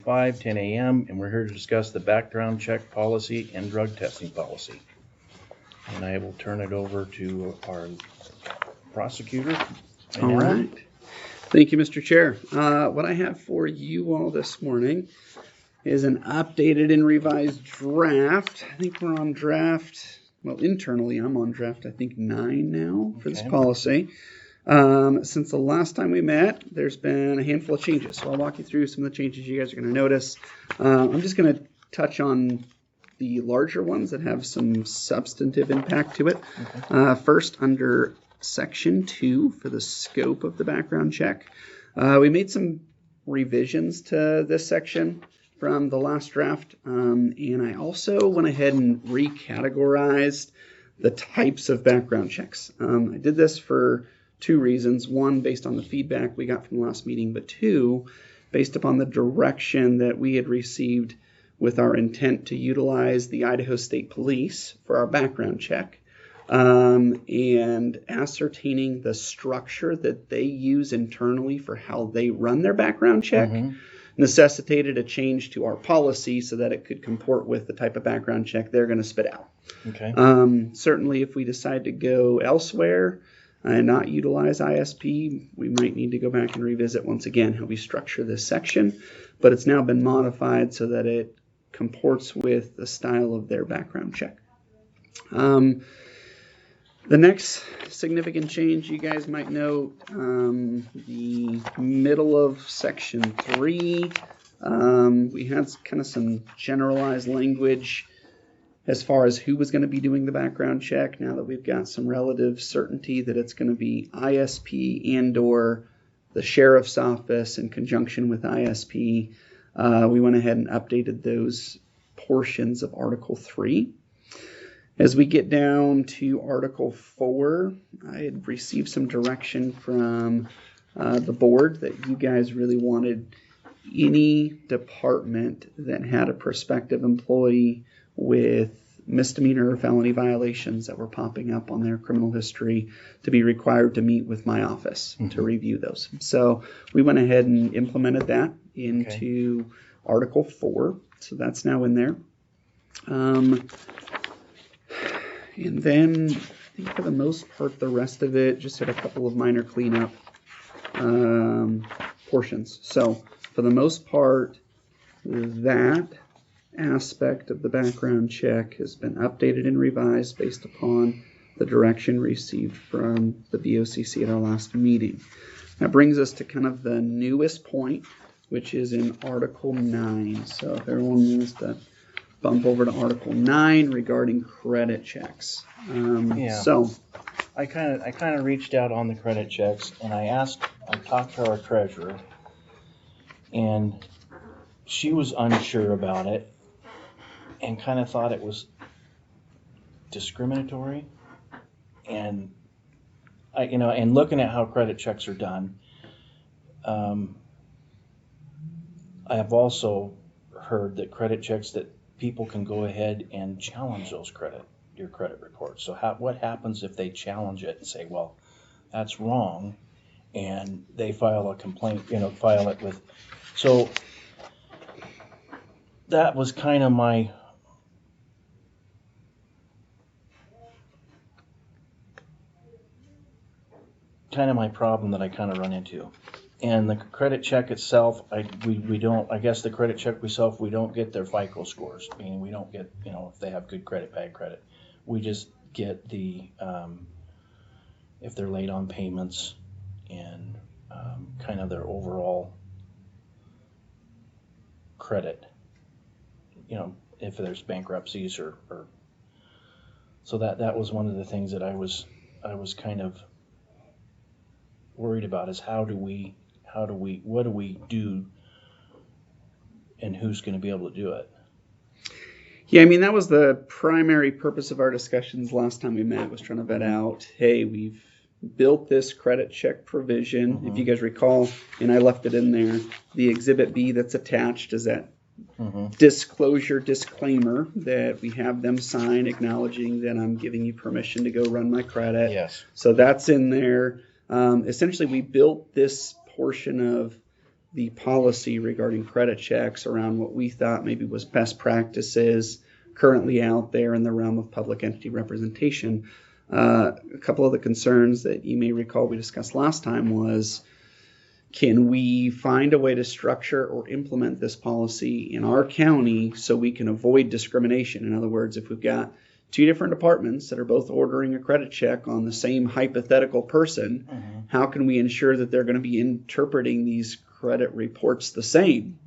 5, 10 a.m., and we're here to discuss the background check policy and drug testing policy. And I will turn it over to our prosecutor. All right. Thank you, Mr. Chair. What I have for you all this morning is an updated and revised draft. I think we're on draft, well, internally, I'm on draft, I think 9 now for this policy. Since the last time we met, there's been a handful of changes. So I'll walk you through some of the changes you guys are going to notice. I'm just going to touch on the larger ones that have some substantive impact to it. Okay. First, under Section 2 for the scope of the background check, we made some revisions to this section from the last draft, and I also went ahead and recategorized the types of background checks. I did this for 2 reasons. 1, based on the feedback we got from the last meeting, but 2, based upon the direction that we had received with our intent to utilize the Idaho State Police for our background check, and ascertaining the structure that they use internally for how they run their background check. Necessitated a change to our policy so that it could comport with the type of background check they're going to spit out. Okay. Certainly, if we decide to go elsewhere and not utilize ISP, we might need to go back and revisit once again how we structure this section. But it's now been modified so that it comports with the style of their background check. The next significant change you guys might note, the middle of Section 3, we had kind of some generalized language as far as who was going to be doing the background check. Now that we've got some relative certainty that it's going to be ISP and or the sheriff's office in conjunction with ISP, we went ahead and updated those portions of Article 3. As we get down to Article 4, I had received some direction from the board that you guys really wanted any department that had a prospective employee with misdemeanor or felony violations that were popping up on their criminal history to be required to meet with my office to review those. So we went ahead and implemented that into Article 4. So that's now in there. And then, I think for the most part, the rest of it just had a couple of minor cleanup portions. So, for the most part, that aspect of the background check has been updated and revised based upon the direction received from the BOCC at our last meeting. That brings us to kind of the newest point, which is in Article 9. So, if everyone wants to bump over to Article 9 regarding credit checks. So I kind of reached out on the credit checks, and I talked to our treasurer, and she was unsure about it and kind of thought it was discriminatory. And and looking at how credit checks are done, I have also heard that credit checks that people can go ahead and challenge your credit reports. So what happens if they challenge it and say, well, that's wrong, and they file a complaint, file it with. So that was kind of my problem that I kind of run into. And the credit check itself, we don't, I guess the credit check itself, we don't get their FICO scores. Meaning we don't get, if they have good credit, bad credit. We just get the, if they're late on payments and kind of their overall credit. If there's bankruptcies or so that was one of the things that I was kind of worried about is what do we do, and who's going to be able to do it? Yeah, I mean, that was the primary purpose of our discussions last time we met, was trying to vet out, hey, we've built this credit check provision. If you guys recall, and I left it in there, the Exhibit B that's attached is that disclosure disclaimer that we have them sign acknowledging that I'm giving you permission to go run my credit. Yes. So that's in there. Essentially, we built this portion of the policy regarding credit checks around what we thought maybe was best practices currently out there in the realm of public entity representation. A couple of the concerns that you may recall we discussed last time was, can we find a way to structure or implement this policy in our county so we can avoid discrimination? In other words, if we've got two different departments that are both ordering a credit check on the same hypothetical person, how can we ensure that they're going to be interpreting these credit reports the same?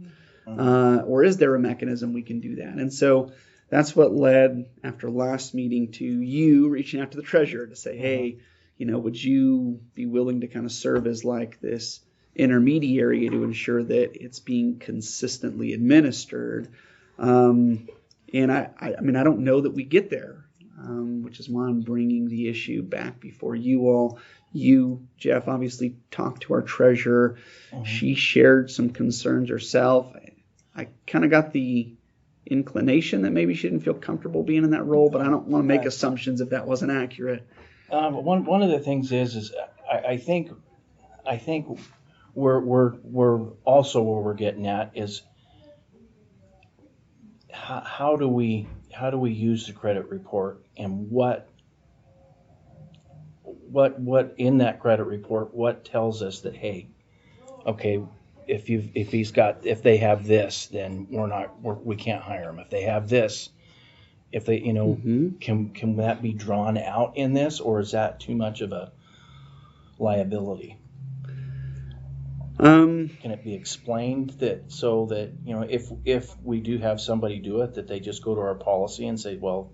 Or is there a mechanism we can do that? And so that's what led, after last meeting, to you reaching out to the treasurer to say, hey, would you be willing to kind of serve as like this intermediary to ensure that it's being consistently administered? And I mean, I don't know that we get there, which is why I'm bringing the issue back before you all. You, Jeff, obviously talked to our treasurer. She shared some concerns herself. I kind of got the inclination that maybe she didn't feel comfortable being in that role, but I don't want to make assumptions if that wasn't accurate. One of the things is I think we're also where we're getting at is how do we use the credit report, and what in that credit report, what tells us that, hey, okay, if they have this, then we can't hire them. If they have this, if they can that be drawn out in this, or is that too much of a liability? Can it be explained that so that if we do have somebody do it, that they just go to our policy and say, well,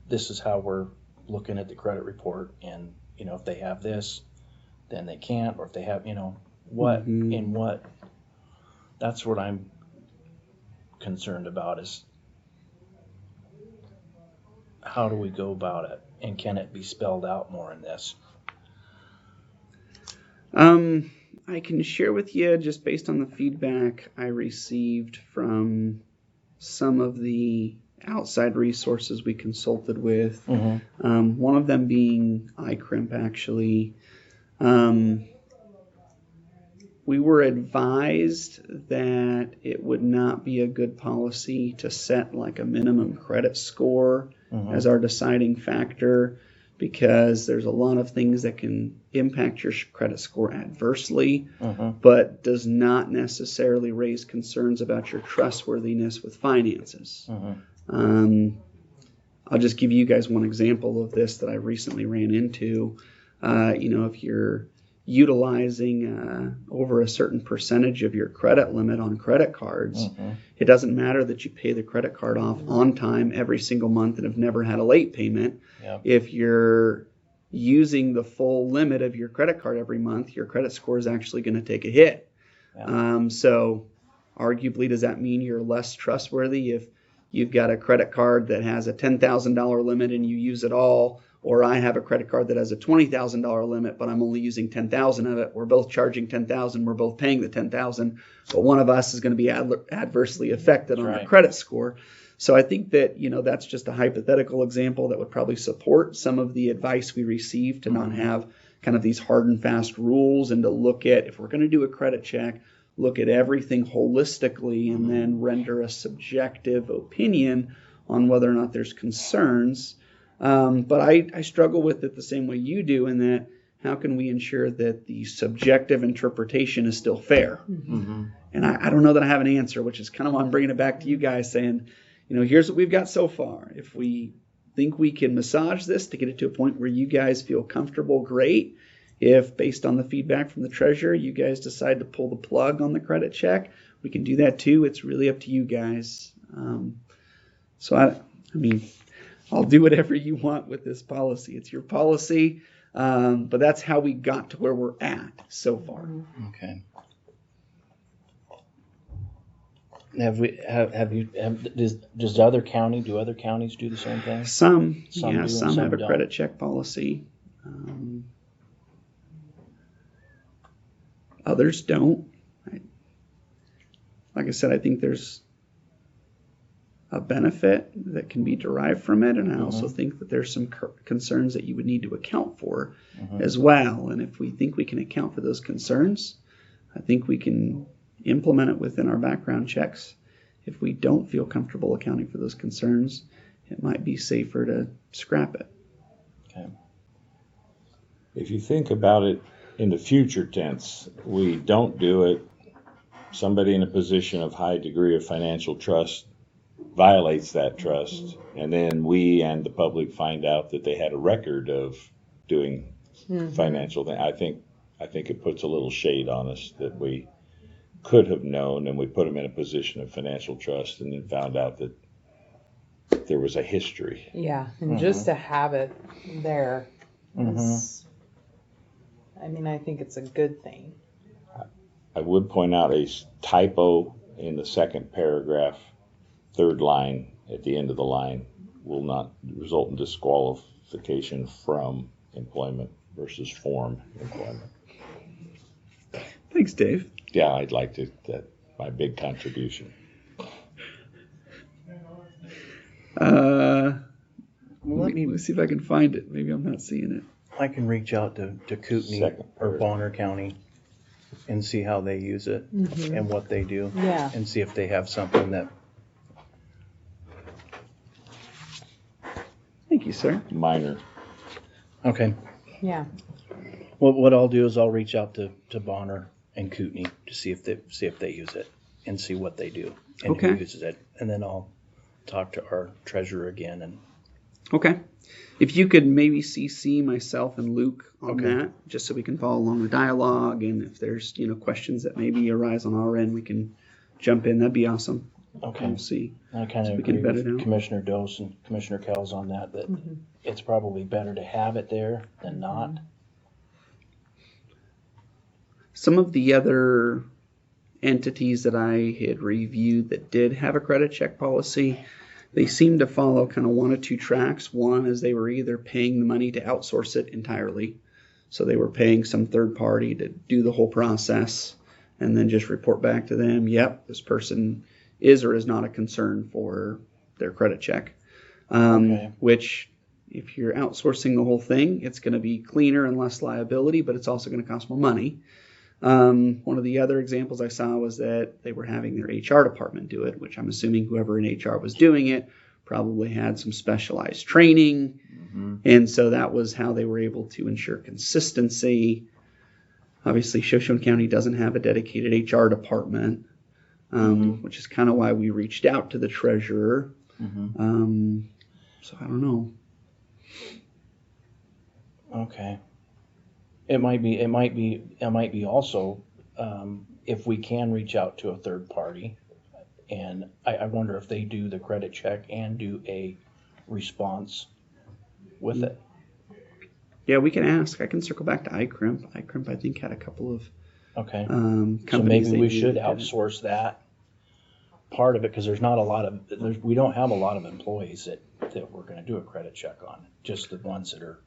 this is how we're looking at the credit report, and if they have this, then they can't, or if they have what. That's what I'm concerned about, is how do we go about it, and can it be spelled out more in this? I can share with you, just based on the feedback I received from some of the outside resources we consulted with, one of them being iCrimp, actually. We were advised that it would not be a good policy to set like a minimum credit score as our deciding factor, because there's a lot of things that can impact your credit score adversely, but does not necessarily raise concerns about your trustworthiness with finances. I'll just give you guys one example of this that I recently ran into. If you're utilizing over a certain percentage of your credit limit on credit cards, it doesn't matter that you pay the credit card off on time every single month and have never had a late payment. If you're using the full limit of your credit card every month, your credit score is actually going to take a hit. So arguably, does that mean you're less trustworthy if you've got a credit card that has a $10,000 limit and you use it all, or I have a credit card that has a $20,000 limit, but I'm only using $10,000 of it? We're both charging $10,000. We're both paying the $10,000, but one of us is going to be adversely affected on our credit score. So I think that, that's just a hypothetical example that would probably support some of the advice we received to not have kind of these hard and fast rules, and to look at, if we're going to do a credit check, look at everything holistically and then render a subjective opinion on whether or not there's concerns. But I struggle with it the same way you do, in that how can we ensure that the subjective interpretation is still fair? And I don't know that I have an answer, which is kind of why I'm bringing it back to you guys, saying, here's what we've got so far. If we think we can massage this to get it to a point where you guys feel comfortable, great. If, based on the feedback from the treasurer, you guys decide to pull the plug on the credit check, we can do that too. It's really up to you guys. So I mean, I'll do whatever you want with this policy. It's your policy, but that's how we got to where we're at so far. Okay. Does other county, do other counties do the same thing? Some do, have a don't. credit check policy. Others don't. Like I said, I think there's a benefit that can be derived from it, and I also think that there's some concerns that you would need to account for as well. And if we think we can account for those concerns, I think we can implement it within our background checks. If we don't feel comfortable accounting for those concerns, it might be safer to scrap it. Okay. If you think about it in the future tense, we don't do it, somebody in a position of high degree of financial trust violates that trust, and then we and the public find out that they had a record of doing financial thing. I think it puts a little shade on us that we could have known, and we put them in a position of financial trust and then found out that there was a history. Yeah, and just to have it there is, I mean, I think it's a good thing. I would point out a typo in the second paragraph, third line at the end of the line will not result in disqualification from employment versus form employment. Thanks, Dave. Yeah, I'd like to, that my big contribution. Let me see if I can find it. Maybe I'm not seeing it. I can reach out to Kootenai Second or part. Bonner County and see how they use it and what they do. Yeah. And see if they have something that, Thank you, sir. Minor. okay. Yeah. What I'll do is I'll reach out to Bonner and Kootenai to see if they use it and see what they do and Okay. who uses it. And then I'll talk to our treasurer again and Okay. If you could maybe CC myself and Luke on Okay. that, just so we can follow along the dialogue, and if there's questions that maybe arise on our end, we can jump in. That'd be awesome. okay. We'll see. I kind So of we can agree vet it with out. Commissioner Dose and Commissioner Kells on that it's probably better to have it there than not. Some of the other entities that I had reviewed that did have a credit check policy, they seemed to follow kind of one of two tracks. One is they were either paying the money to outsource it entirely, so they were paying some third party to do the whole process and then just report back to them, yep, this person is or is not a concern for their credit check. Okay. Which, if you're outsourcing the whole thing, it's going to be cleaner and less liability, but it's also going to cost more money. One of the other examples I saw was that they were having their HR department do it, which I'm assuming whoever in HR was doing it probably had some specialized training. And so that was how they were able to ensure consistency. Obviously, Shoshone County doesn't have a dedicated HR department, which is kind of why we reached out to the treasurer. So I don't know. Okay. It might be also, if we can reach out to a third party, and I wonder if they do the credit check and do a response with it. Yeah, we can ask. I can circle back to iCrimp. iCrimp, I think, had a couple of Okay. companies. So maybe they we knew should that did it. outsource that part of it, because there's not a lot of, we don't have a lot of employees that we're gonna do a credit check on, just the ones that are,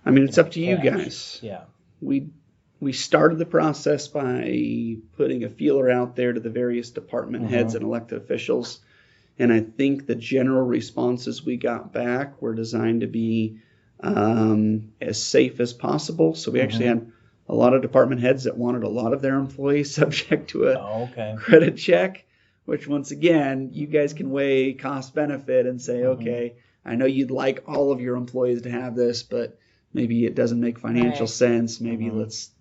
I mean, it's up to you cash. guys. yeah. We started the process by putting a feeler out there to the various department heads and elected officials. And I think the general responses we got back were designed to be as safe as possible. So we actually had a lot of department heads that wanted a lot of their employees subject to a Oh, okay. credit check, which once again, you guys can weigh cost benefit and say, okay, I know you'd like all of your employees to have this, but maybe it doesn't make financial Right. sense. Maybe let's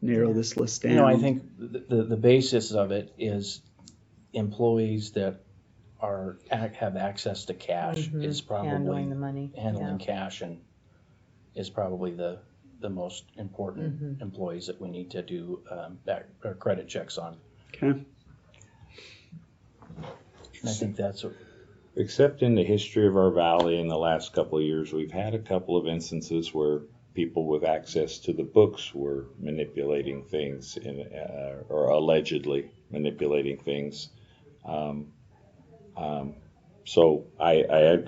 narrow this list down. I think the basis of it is employees that have access to cash is probably Handling the money. handling cash, and is probably the most important employees that we need to do or credit checks on. Okay. And I think that's Except in the history of our valley in the last couple of years, we've had a couple of instances where people with access to the books were manipulating things or allegedly manipulating things. So I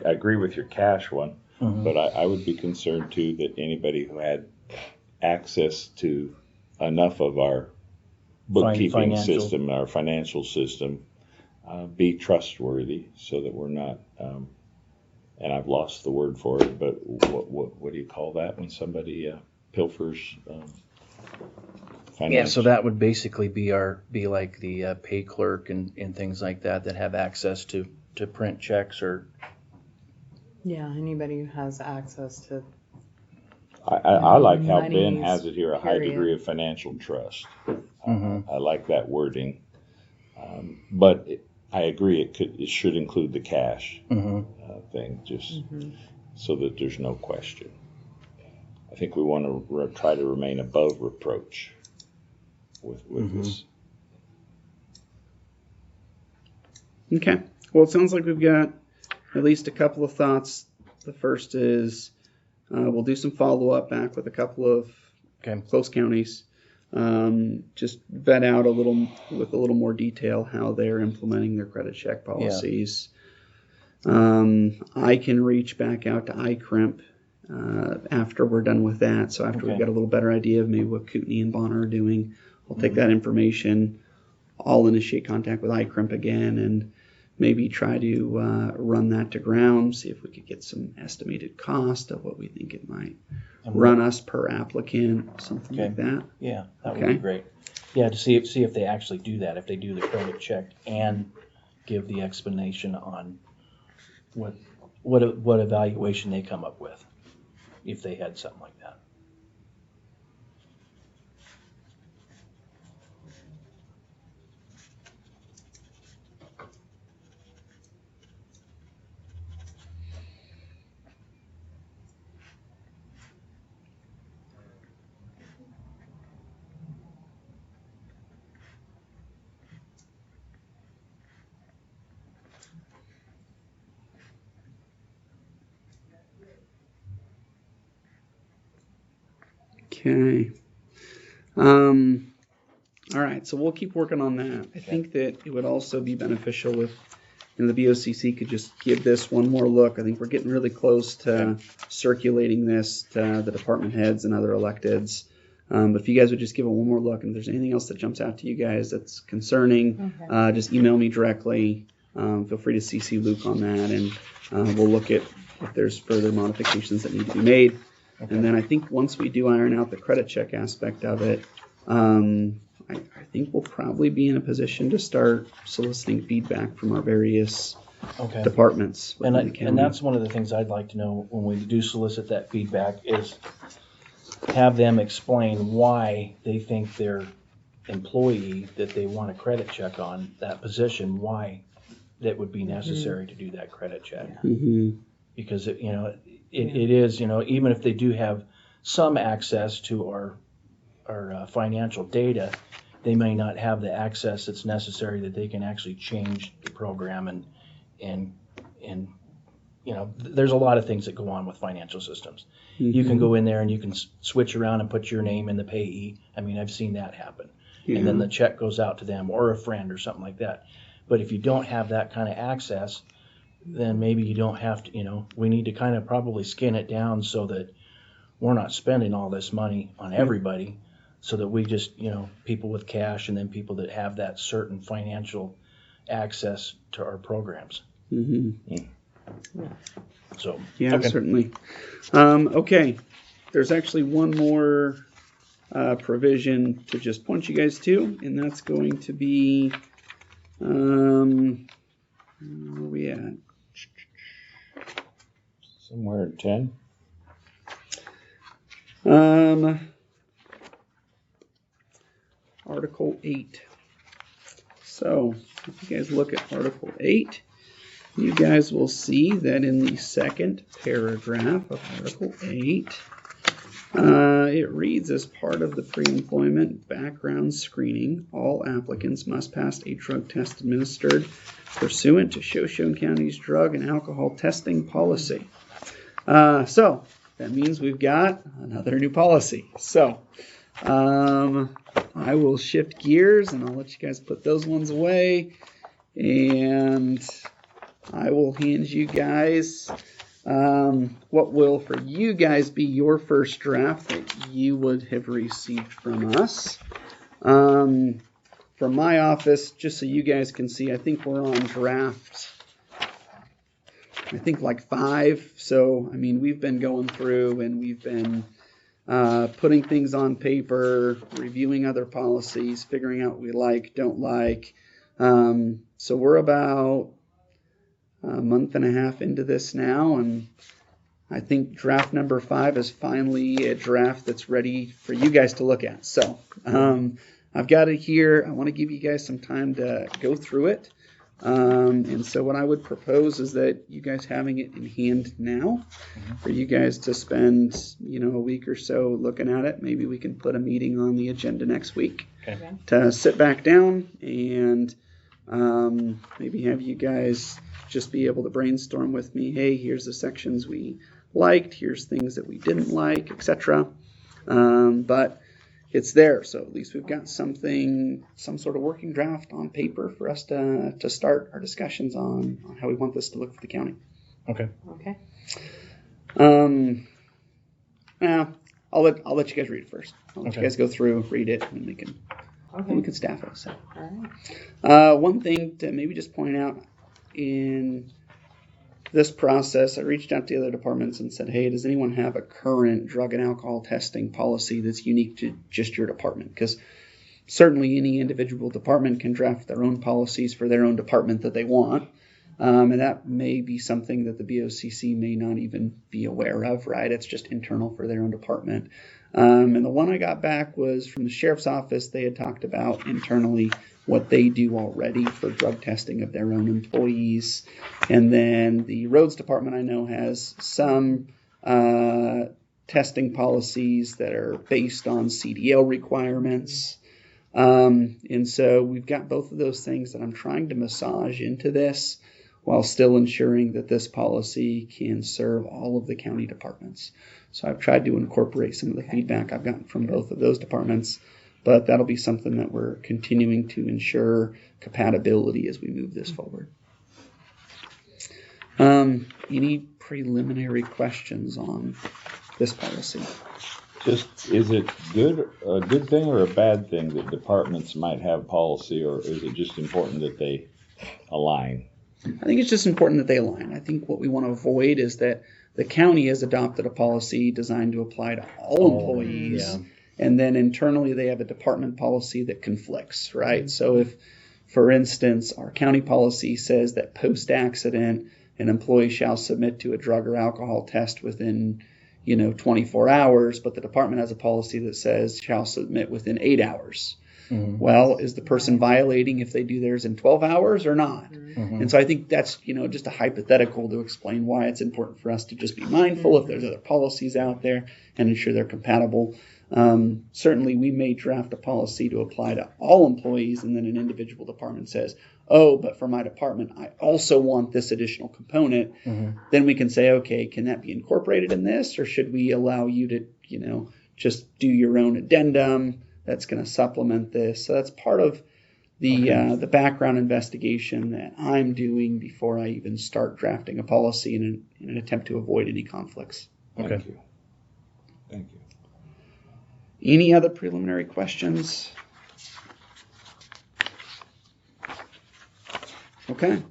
agree with your cash one, but I would be concerned too that anybody who had access to enough of our bookkeeping Financial. system, our financial system, be trustworthy, so that we're not. And I've lost the word for it, but what do you call that when somebody pilfers Yeah, so that would basically be like the pay clerk and things like that have access to print checks or. Yeah, anybody who has access to. I like how Ben Monies, has it here, a high period. degree of financial trust. Mhm. I like that wording. But I agree, it should include the cash Mhm. thing, just Mhm. so that there's no question. I think we want to try to remain above reproach with this. Okay. Well, it sounds like we've got at least a couple of thoughts. The first is we'll do some follow-up back with a couple of close counties. Just vet out with a little more detail how they're implementing their credit check policies. I can reach back out to iCrimp after we're done with that. So after we've got a little better idea of maybe what Kootenai and Bonner are doing, I'll take that information. I'll initiate contact with iCrimp again and maybe try to run that to ground, see if we could get some estimated cost of what we think it might run us per applicant, something like that. Yeah, that would be great. Yeah, to see if they actually do that, if they do the credit check and give the explanation on what evaluation they come up with, if they had something like that. Okay. All right, so we'll keep working on that. I think that it would also be beneficial if the BOCC could just give this one more look. I think we're getting really close to circulating this to the department heads and other electeds. But if you guys would just give it one more look, and if there's anything else that jumps out to you guys that's concerning, just email me directly. Feel free to CC Luke on that, and we'll look at if there's further modifications that need to be made. And then I think once we do iron out the credit check aspect of it, I think we'll probably be in a position to start soliciting feedback from our various departments. And that's one of the things I'd like to know when we do solicit that feedback is have them explain why they think their employee that they want a credit check on, that position, why that would be necessary to do that credit check. Because it is, even if they do have some access to our financial data, they may not have the access that's necessary that they can actually change the program and there's a lot of things that go on with financial systems. You can go in there and you can switch around and put your name in the payee. I mean, I've seen that happen. And then the check goes out to them or a friend or something like that. But if you don't have that kind of access, then maybe you don't have to, we need to kind of probably skin it down so that we're not spending all this money on everybody, so that we just, people with cash and then people that have that certain financial access to our programs. So certainly. Okay, there's actually one more provision to just point you guys to, and that's going to be where are we at? Somewhere in 10. Article 8. So if you guys look at Article 8, you guys will see that in the second paragraph of Article 8, it reads, as part of the pre-employment background screening, all applicants must pass a drug test administered pursuant to Shoshone County's drug and alcohol testing policy. So that means we've got another new policy. So I will shift gears and I'll let you guys put those ones away, and I will hand you guys what will for you guys be your first draft that you would have received from us. From my office, just so you guys can see, I think we're on draft, like 5. So, I mean, we've been going through and we've been putting things on paper, reviewing other policies, figuring out what we like, don't like. So we're about a month and a half into this now, and I think draft number 5 is finally a draft that's ready for you guys to look at. So I've got it here. I want to give you guys some time to go through it. And so what I would propose is that you guys having it in hand now, for you guys to spend, a week or so looking at it. Maybe we can put a meeting on the agenda next week to sit back down and maybe have you guys just be able to brainstorm with me. Hey, here's the sections we liked. Here's things that we didn't like, etc. But it's there, so at least we've got some sort of working draft on paper for us to start our discussions on how we want this to look for the county. Okay. I'll let you guys read it first. I'll let you guys go through, read it, and we can staff it. So. All right. One thing to maybe just point out in this process, I reached out to the other departments and said, hey, does anyone have a current drug and alcohol testing policy that's unique to just your department? Because certainly any individual department can draft their own policies for their own department that they want. And that may be something that the BOCC may not even be aware of, right? It's just internal for their own department. And the one I got back was from the sheriff's office. They had talked about internally what they do already for drug testing of their own employees. And then the roads department I know has some testing policies that are based on CDL requirements. And so we've got both of those things that I'm trying to massage into this while still ensuring that this policy can serve all of the county departments. So I've tried to incorporate some of the feedback I've gotten from both of those departments, but that'll be something that we're continuing to ensure compatibility as we move this forward. Any preliminary questions on this policy? Just, is it a good thing or a bad thing that departments might have policy, or is it just important that they align? I think it's just important that they align. I think what we want to avoid is that the county has adopted a policy designed to apply to all employees. Yeah. And then internally they have a department policy that conflicts, right? So if, for instance, our county policy says that post-accident, an employee shall submit to a drug or alcohol test within, 24 hours, but the department has a policy that says shall submit within 8 hours. Mm-hmm. Well, is the person violating if they do theirs in 12 hours or not? Mm-hmm. And so I think that's, just a hypothetical to explain why it's important for us to just be mindful if there's other policies out there and ensure they're compatible. Certainly we may draft a policy to apply to all employees, and then an individual department says, oh, but for my department, I also want this additional component. Mm-hmm. Then we can say, okay, can that be incorporated in this, or should we allow you to, just do your own addendum that's going to supplement this? So that's part of the background investigation that I'm doing before I even start drafting a policy in an attempt to avoid any conflicts. Thank you. Any other preliminary questions? Okay.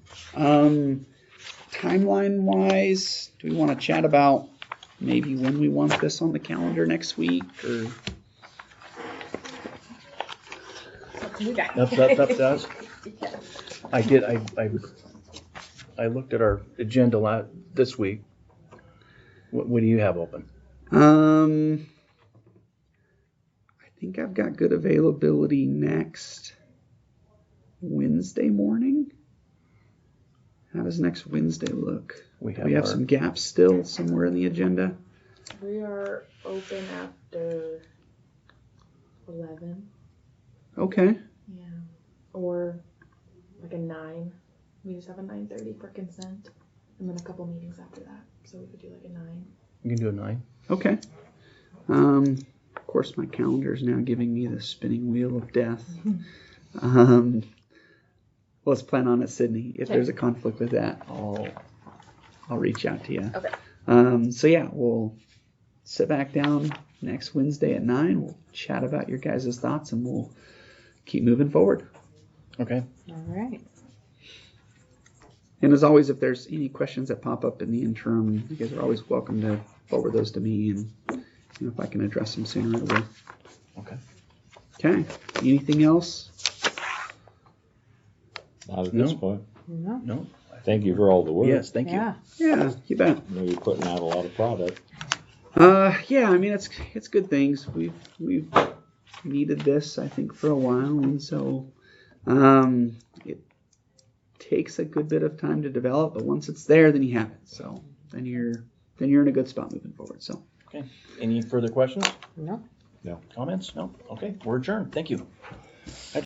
Timeline-wise, do we want to chat about maybe when we want this on the calendar next week, or? Up to us. I did. I looked at our agenda this week. What do you have open? I think I've got good availability next Wednesday morning. How does next Wednesday look? We have some gaps still somewhere in the agenda. We are open after 11. Okay. Yeah. Or like a 9. We just have a 9:30 for consent. And then a couple meetings after that. So we could do like a 9. You can do a 9. Okay. Of course, my calendar is now giving me the spinning wheel of death. Let's plan on it, Sydney. If there's a conflict with that, I'll reach out to you. Okay. So yeah, we'll sit back down next Wednesday at 9. We'll chat about your guys' thoughts, and we'll keep moving forward. Okay. All right. And as always, if there's any questions that pop up in the interim, you guys are always welcome to forward those to me, and if I can address them sooner, I will. Okay. Okay. Anything else? Not at this No. point. No. No? Thank you for all the work. Yes, thank you. Yeah. Yeah, you bet. I know you're putting out a lot of product. Yeah, I mean it's good things. We've needed this, I think, for a while, and so it takes a good bit of time to develop, but once it's there, then you have it. So then you're in a good spot moving forward. So Any further questions? No. Comments? No? Okay, we're adjourned. Thank you.